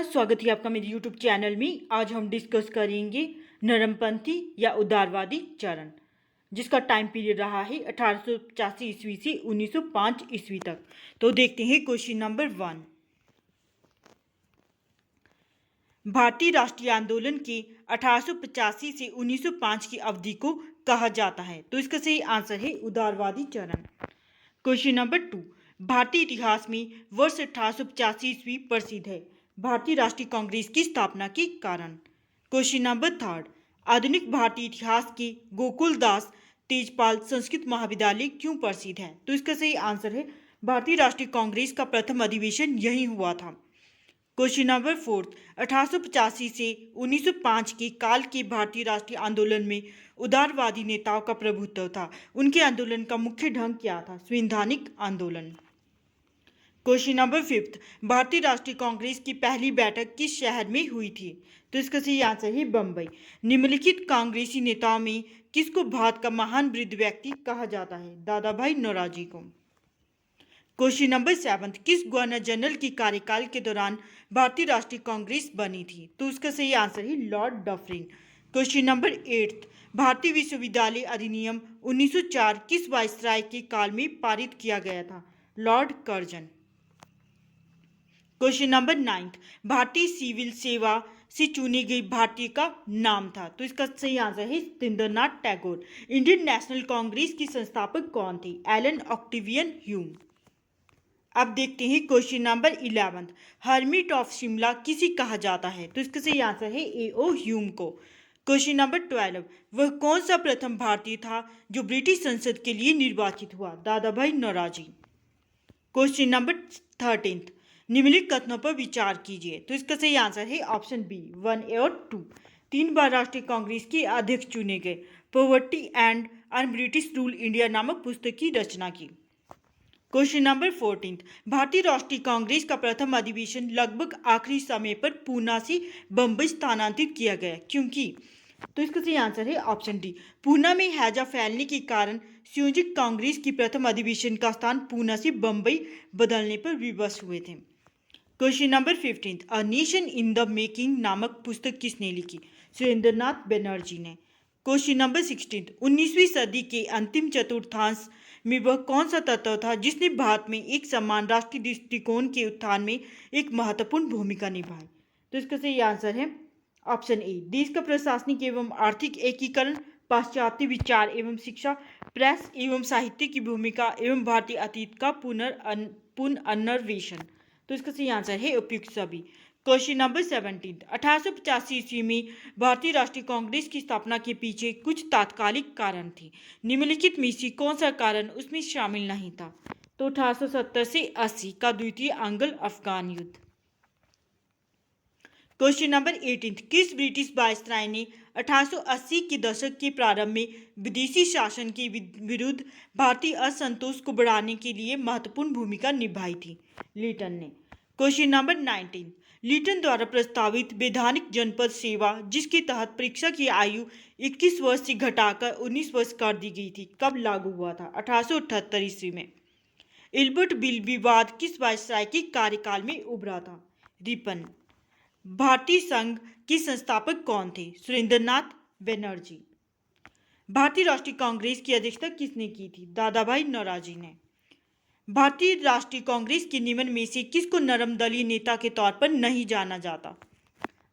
नमस्कार, स्वागत है आपका मेरे YouTube चैनल में। आज हम डिस्कस करेंगे नरमपंथी या उदारवादी चरण, जिसका टाइम पीरियड रहा है 1885 ईस्वी से 1905 ईस्वी तक। तो देखते हैं क्वेश्चन नंबर 1। भारतीय राष्ट्रीय आंदोलन के 1885 से 1905 की अवधि को कहा जाता है। तो इसका सही आंसर है उदारवादी चरण। Question number 2। भारतीय इतिहास में वर्ष 1885 ईस्वी प्रसिद्ध है। भारतीय राष्ट्रीय कांग्रेस की स्थापना के कारण। Question number 3। आधुनिक भारतीय इतिहास के गोकुलदास तेजपाल संस्कृत महाविद्यालय क्यों प्रसिद्ध है? तो इसका सही आंसर है भारतीय राष्ट्रीय कांग्रेस का प्रथम अधिवेशन यही हुआ था। Question number 4। 1885 से 1905 के काल के भारतीय राष्ट्रीय आंदोलन में उदारवादी नेताओं का प्रभुत्व था। उनके आंदोलन का मुख्य ढंग क्या था? संवैधानिक आंदोलन। Question number 5। भारतीय राष्ट्रीय कांग्रेस की पहली बैठक किस शहर में हुई थी? तो इसका सही आंसर है बम्बई। निम्नलिखित कांग्रेसी नेताओं में किसको भारत का महान वृद्ध व्यक्ति कहा जाता है? दादा भाई नौरोजी को। Question number 7। किस गवर्नर जनरल की कार्यकाल के दौरान भारतीय राष्ट्रीय कांग्रेस बनी थी? तो उसका सही आंसर है लॉर्ड डफरिन। Question number 8। भारतीय विश्वविद्यालय अधिनियम 1904 किस वायसराय के काल में पारित किया गया था? Lord Curzon. Question number 9। भारतीय सिविल सेवा से चुनी गई भारतीय का नाम था? तो इसका सही आंसर है Satyendranath Tagore. Indian National Congress की संस्थापक कौन थे? Allan Octavian Hume. अब देखते हैं question number 11। Hermit of Shimla किसे कहा जाता है? तो इसका सही आंसर है A.O. ह्यूम को। Question number 12। वह कौन सा प्रथम भारतीय था जो ब्रिटिश संसद के लिए निर्वाचित हुआ? दादा भाई नौरोजी। Question number 13। निम्नलिखित कथनों पर विचार कीजिए। तो इसका सही आंसर है ऑप्शन बी 1 और 2। 3 बार राष्ट्रीय कांग्रेस के अध्यक्ष चुने गए। Poverty and un British rule India नामक पुस्तक की रचना की। Question number 14। भारतीय राष्ट्रीय कांग्रेस का प्रथम अधिवेशन लगभग आखिरी समय पर पूना से बम्बई स्थानांतरित किया गया क्योंकि? तो इसका सही आंसर है ऑप्शन डी। पूना में हैजा फैलने के कारण संयोजक कांग्रेस की प्रथम अधिवेशन का स्थान पूना से बम्बई बदलने पर विवश हुए थे। Question number 15। A nation in the making नामक पुस्तक किसने लिखी? सुरेंद्रनाथ बनर्जी ने। Question number 16। 19वीं सदी के अंतिम चतुर्थांश में वह कौन सा तत्व था जिसने भारत में एक समान राष्ट्रीय दृष्टिकोण के उत्थान में एक महत्वपूर्ण भूमिका निभाई? तो इसका सही आंसर है ऑप्शन ए। देश का प्रशासनिक एवं आर्थिक एकीकरण, पाश्चात्य विचार एवं शिक्षा, प्रेस एवं साहित्य की भूमिका एवं भारतीय अतीत का पुनर्न्वेषण। तो इसका सही आंसर है उपयुक्त सभी। Question number 17। 1885 ईस्वी में भारतीय राष्ट्रीय कांग्रेस की स्थापना के पीछे कुछ तात्कालिक कारण थे। निम्नलिखित में से कौन सा कारण उसमें शामिल नहीं था? तो 1870 से 80 का द्वितीय एंग्लो अफगान युद्ध। Question number 18। किस ब्रिटिश वायसराय ने 1880 के दशक के प्रारंभ में विदेशी शासन के विरुद्ध भारतीय असंतोष को बढ़ाने के लिए महत्वपूर्ण भूमिका निभाई थी? लीटन ने। Question number 19। लीटन द्वारा प्रस्तावित वैधानिक जनपद सेवा, जिसके तहत परीक्षा की आयु 21 वर्ष से घटाकर 19 वर्ष कर दी गई थी, कब लागू हुआ था? 1878 ईस्वी में। इल्बर्ट बिल विवाद किस वायसराय के कार्यकाल में उभरा था? रिपन। भारतीय संघ के संस्थापक कौन थे? सुरेंद्रनाथ बनर्जी। भारतीय राष्ट्रीय कांग्रेस की अध्यक्षता किसने की थी? दादा भाई नौरोजी ने। भारतीय राष्ट्रीय कांग्रेस के निम्न में से किसको नरम दलीय नेता के तौर पर नहीं जाना जाता?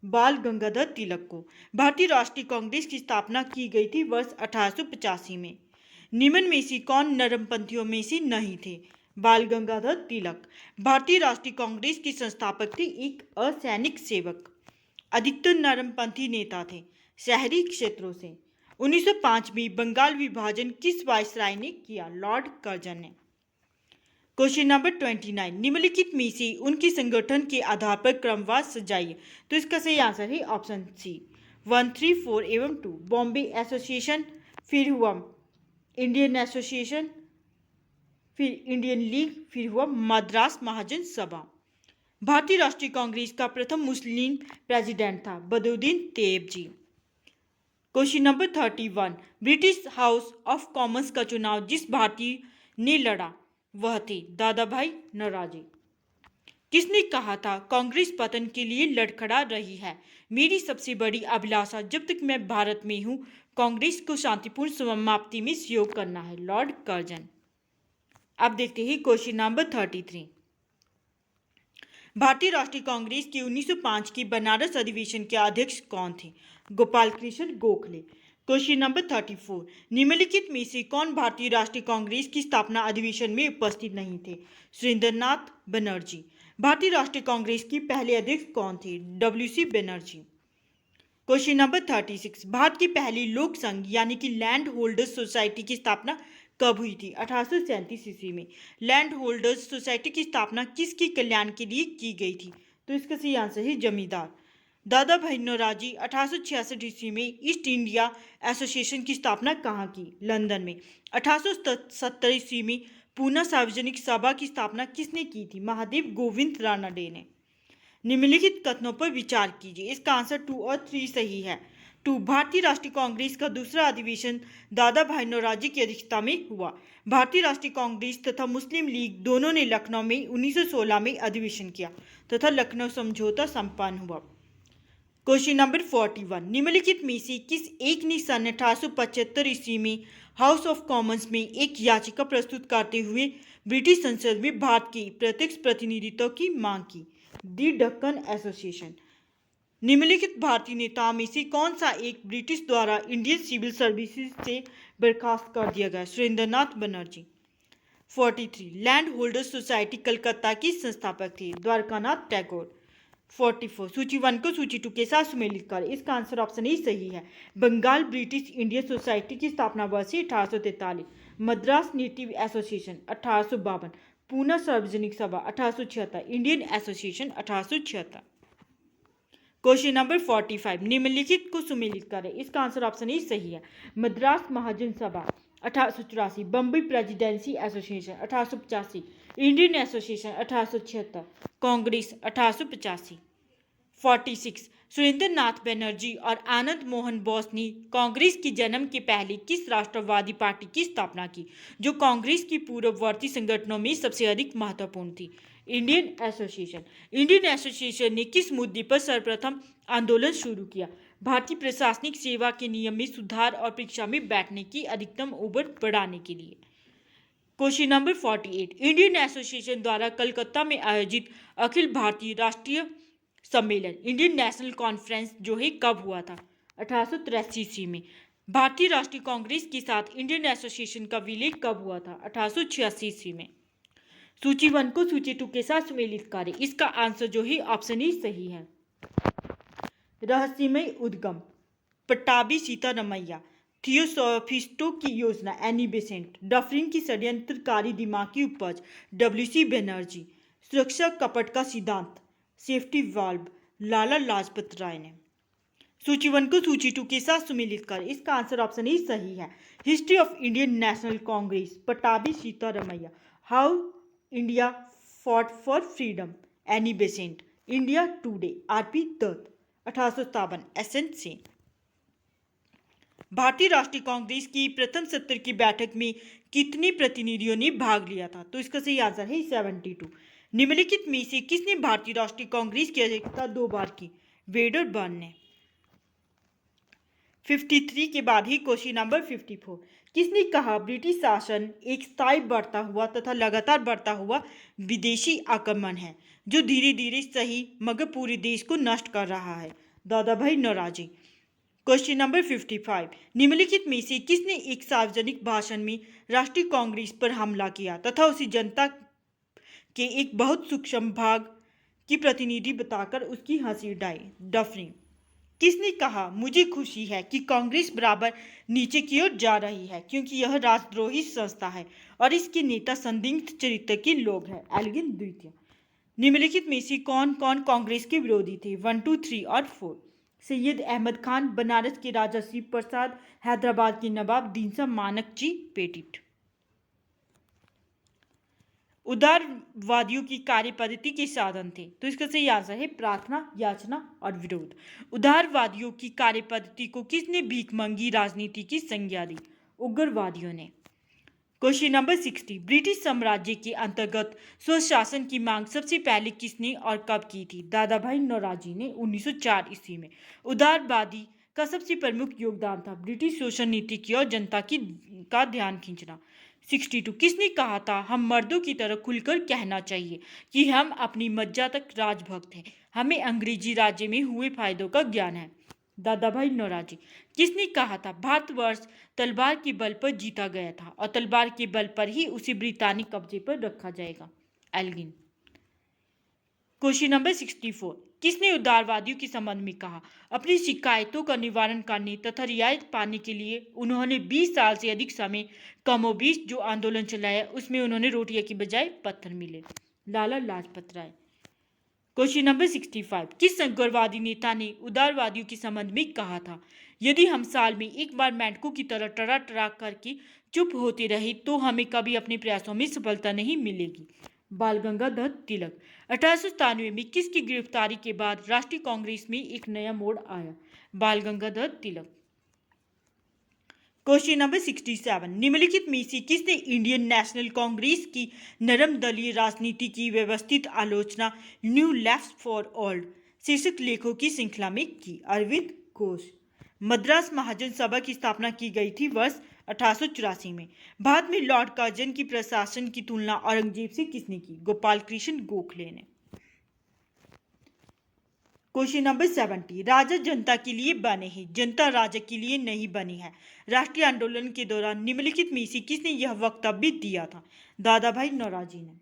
बाल गंगाधर तिलक को। भारतीय राष्ट्रीय कांग्रेस की स्थापना की गई थी वर्ष 1885 में। निम्न में से कौन नरमपंथियों में से नहीं थे? बाल गंगाधर तिलक। भारतीय राष्ट्रीय कांग्रेस के संस्थापक थे एक असैनिक सेवक। अधिकतर नरमपंथी नेता थे शहरी क्षेत्रों से। 1905 में बंगाल विभाजन किस वायसराय ने किया? लॉर्ड कर्जन ने। Question number 29। निम्नलिखित में से उनके संगठन के आधार पर क्रमवार सजाइए। तो इसका सही आंसर है ऑप्शन सी 1, 3, 4 एवं 2। बॉम्बे एसोसिएशन, फिर हुआ इंडियन एसोसिएशन, फिर इंडियन लीग, फिर हुआ मद्रास महाजन सभा। भारतीय राष्ट्रीय कांग्रेस का प्रथम मुस्लिम प्रेसिडेंट था Badruddin Tyab ji. Question number 31। British House of Commons का चुनाव जिस भारतीय ने लड़ा वह थे? दादा भाई नौरोजी। किसने कहा था कांग्रेस पतन के लिए लड़खड़ा रही है? मेरी सबसे बड़ी अभिलाषा जब तक मैं भारत में हूं, कांग्रेस को शांतिपूर्ण समाप्ति में सहयोग करना है। Lord Curzon. अब देखते हैं क्वेश्चन नंबर 33। भारतीय राष्ट्रीय कांग्रेस के 1905 के बनारस अधिवेशन के अध्यक्ष कौन थे? गोपाल कृष्ण गोखले। Question number 34। निम्नलिखित में से कौन भारतीय राष्ट्रीय कांग्रेस की स्थापना अधिवेशन में उपस्थित नहीं थे? सुरेंद्रनाथ बनर्जी। भारतीय राष्ट्रीय कांग्रेस की पहले अध्यक्ष कौन थे? WC Banerjee. Question number 36। Bharat की पहली लोक संघ यानी कि लैंड होल्डर्स सोसाइटी की स्थापना कब हुई थी? 1837 ईस्वी में। लैंड होल्डर्स सोसाइटी की स्थापना किसके कल्याण के लिए की गई थी? तो इसका सही आंसर है जमींदार। दादा भाई नौरोजी 1866 ईस्वी में ईस्ट इंडिया एसोसिएशन की स्थापना कहाँ की? लंदन में। 1870 ईस्वी में पूना सार्वजनिक सभा की स्थापना किसने की थी? महादेव गोविंद रानडे ने। निम्नलिखित कथनों पर विचार कीजिए। इसका आंसर 2 और 3 सही है। 2। भारतीय राष्ट्रीय कांग्रेस का दूसरा अधिवेशन दादा भाई नौरोजी की अध्यक्षता में हुआ। भारतीय राष्ट्रीय कांग्रेस तथा मुस्लिम लीग दोनों ने लखनऊ में 1916 में अधिवेशन किया तथा लखनऊ समझौता संपन्न हुआ। Question number 41। निम्नलिखित में से किस एक ने सन 1875 ईस्वी में हाउस ऑफ कॉमन्स में एक याचिका प्रस्तुत करते हुए ब्रिटिश संसद में भारत के प्रत्यक्ष प्रतिनिधित्व की मांग की? दी डक्कन एसोसिएशन। निम्नलिखित भारतीय नेताओं में से कौन सा एक ब्रिटिश द्वारा इंडियन सिविल सर्विसेज से बर्खास्त कर दिया गया? Surendranath Banerjee. 43। Land holders society Calcutta की संस्थापक थे? द्वारकानाथ टैगोर। 44। सूची 1 को सूची 2 के साथ सुमेलित करें। इसका आंसर ऑप्शन ए सही है। बंगाल ब्रिटिश इंडियन सोसाइटी की स्थापना वर्ष 1843। Madras native association 1852। पूना सार्वजनिक सभा 1876। Indian association 1876। Question number 45। निम्नलिखित को सुमेलित करें। इसका आंसर ऑप्शन ए सही है। Madras Mahajan Sabha 1884। Bombay presidency association 1885। Indian association 1876। Congress 1885। 46। Surendra Nath Banerjee और आनंद मोहन बोस ने कांग्रेस के जन्म के पहले किस राष्ट्रवादी पार्टी की स्थापना की, जो कांग्रेस की पूर्ववर्ती संगठनों में सबसे अधिक महत्वपूर्ण थी? Indian association. इंडियन एसोसिएशन ने किस मुद्दे पर सर्वप्रथम आंदोलन शुरू किया? भारतीय प्रशासनिक सेवा के नियम में सुधार और परीक्षा में बैठने की अधिकतम उम्र बढ़ाने के लिए। Question number 48। इंडियन एसोसिएशन द्वारा कलकत्ता में आयोजित अखिल भारतीय राष्ट्रीय सम्मेलन इंडियन नेशनल कॉन्फ्रेंस जो है कब हुआ था? 1883 ईस्वी में। भारतीय राष्ट्रीय कांग्रेस के साथ इंडियन एसोसिएशन का विलय कब हुआ था? 1886 ईस्वी में। सूची 1 को सूची 2 के साथ सुमेलित करें। इसका आंसर जो है ऑप्शन ए सही है। रहस्यमय उद्गम पट्टाभी सीतारमैया। थियोसॉफिस्टों की योजना एनी बेसेंट। डफरिन की षड्यंत्रकारी दिमाग की उपज WC बनर्जी। सुरक्षा कपट का सिद्धांत सेफ्टी वाल्व लाला लाजपत राय ने। सूची 1 को सूची 2 के साथ सुमेलित कर। इसका आंसर ऑप्शन ए सही है। History of Indian National Congress Pattabhi Sitaramayya. How India fought for freedom Annie Besant. India Today RP Dutt. 1857 SN Sen. भारतीय राष्ट्रीय कांग्रेस की प्रथम सत्र की बैठक में कितने प्रतिनिधियों ने भाग लिया था? तो इसका सही आंसर है 72। निम्नलिखित में से किसने भारतीय राष्ट्रीय कांग्रेस की अध्यक्षता 2 बार की? वेड और बर्न ने। 53 के बाद ही क्वेश्चन नंबर 54। किसने कहा ब्रिटिश शासन एक स्थायी बढ़ता हुआ तथा लगातार बढ़ता हुआ विदेशी आक्रमण है जो धीरे धीरे सही मगर पूरे देश को नष्ट कर रहा है? दादा भाई नौरोजी। Question number 55। निम्नलिखित में से किसने एक सार्वजनिक भाषण में राष्ट्रीय कांग्रेस पर हमला किया तथा उसे जनता के एक बहुत सूक्ष्म भाग की प्रतिनिधि बताकर उसकी हंसी उड़ाई? डफरिन। किसने कहा मुझे खुशी है कि कांग्रेस बराबर नीचे की ओर जा रही है क्योंकि यह राष्ट्रद्रोही संस्था है और इसके नेता संदिग्ध चरित्र के लोग हैं? एल्गिन द्वितीय। निम्नलिखित में से कौन कौन कांग्रेस के विरोधी थे? 1, 2, 3 और 4। सैयद अहमद खान, बनारस के राजा शिव प्रसाद, हैदराबाद के नवाब दीनसा मानक जी पेटिट। उदारवादियों की कार्य पद्धति के साधन थे? तो इसका सही आंसर है प्रार्थना, याचना और विरोध। उदारवादियों की कार्य पद्धति को किसने भीखमंगी राजनीति की संज्ञा दी? उग्रवादियों ने। क्वेश्चन नंबर 60, ब्रिटिश साम्राज्य के अंतर्गत स्वशासन की मांग सबसे पहले किसने और कब की थी? दादा भाई नौरोजी ने 1904 ईस्वी में। उदारवादी का सबसे प्रमुख योगदान था ब्रिटिश शोषण नीति की और जनता की का ध्यान खींचना। 62, किसने कहा था हम मर्दों की तरह खुलकर कहना चाहिए कि हम अपनी मज्जा तक राजभक्त हैं, हमें अंग्रेजी राज्य में हुए फायदों का ज्ञान है? दादा भाई नौरोजी। किसने कहा था भारतवर्ष तलवार के बल पर जीता गया था और तलवार के बल पर ही उसे ब्रितानी कब्जे पर रखा जाएगा? एल्गिन। क्वेश्चन नंबर 64, किसने उदारवादियों के संबंध में कहा अपनी शिकायतों का निवारण करने तथा रियायत पाने के लिए उन्होंने 20 साल से अधिक समय कमोबेश जो आंदोलन चलाया उसमें उन्होंने रोटियां की बजाय पत्थर मिले? लाला लाजपत राय। क्वेश्चन नंबर 65, किस उग्रवादी नेता ने उदारवादियों के संबंध में कहा था यदि हम साल में एक बार मेंढकों की तरह टरा टरा करके चुप होते रहे तो हमें कभी अपने प्रयासों में सफलता नहीं मिलेगी? बाल गंगाधर तिलक। 1897 में किसकी गिरफ्तारी के बाद राष्ट्रीय कांग्रेस में एक नया मोड़ आया? बाल गंगाधर तिलक। क्वेश्चन नंबर 67, निम्नलिखित में से किसने इंडियन नेशनल कांग्रेस की नरम दलीय राजनीति की व्यवस्थित आलोचना न्यू लेफ्ट फॉर ओल्ड शीर्षक लेखों की श्रृंखला में की? अरविंद घोष। मद्रास महाजन सभा की स्थापना की गई थी वर्ष 1884 में। भारत में लॉर्ड कर्जन की प्रशासन की तुलना औरंगजेब से किसने की? गोपाल कृष्ण गोखले ने। क्वेश्चन नंबर 70, राजा जनता के लिए बने हैं, जनता राजा के लिए नहीं बनी है। राष्ट्रीय आंदोलन के दौरान निम्नलिखित में से किसने यह वक्तव्य दिया था? दादा भाई नौरोजी ने।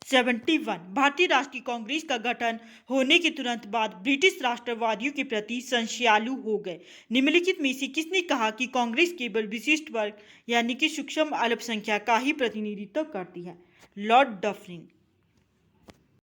71, भारतीय राष्ट्रीय कांग्रेस का गठन होने के तुरंत बाद ब्रिटिश राष्ट्रवादियों के प्रति संशयालु हो गए। निम्नलिखित में से किसने कहा कि कांग्रेस केवल विशिष्ट वर्ग यानी कि सूक्ष्म अल्पसंख्यक का ही प्रतिनिधित्व करती है? Lord Dufferin.